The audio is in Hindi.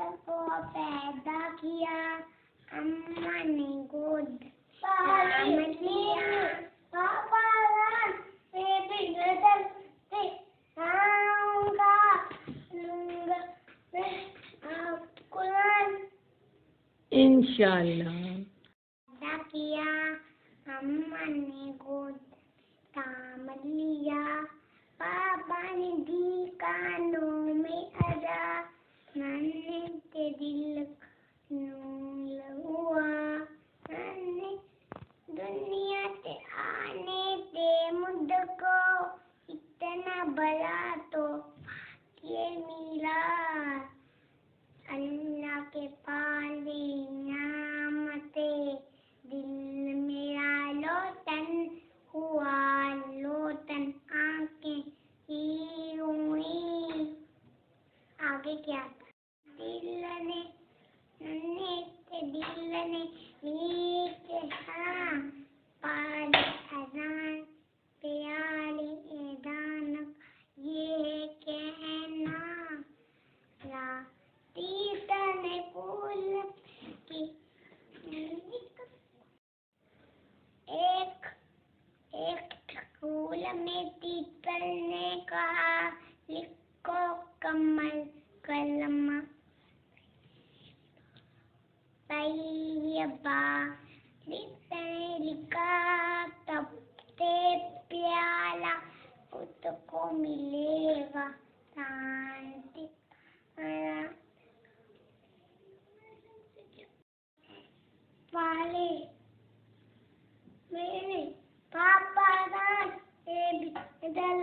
को पैदा किया, अम्मा ने गोद थाम लिया, पापा मैं बिगड़ से आऊंगा, लूंगा मैं आपको इंशाल्लाह। पैदा किया, अम्मा ने गोद थाम लिया, पापा ने दी कानों में अदा, मैंने के दिल नूर हुआ, मैंने दुनिया से आने दे मुझको, इतना बड़ा तो ये मिला, अल्लाह के पाले नामते, दिल मेरा लोटन हुआ, लोटन आंखें ही हुई। आगे क्या था? दिल ने हाँ पाल अजान प्याले दान, ये कहना तीतर ने फूल की एक फूल में तीतर ने कहा, लिखो कमल कलमा तैयबा, लिखने लिखा तब से प्याला उसको मिलेगा शांति। पाले मेरे पापा ना बदल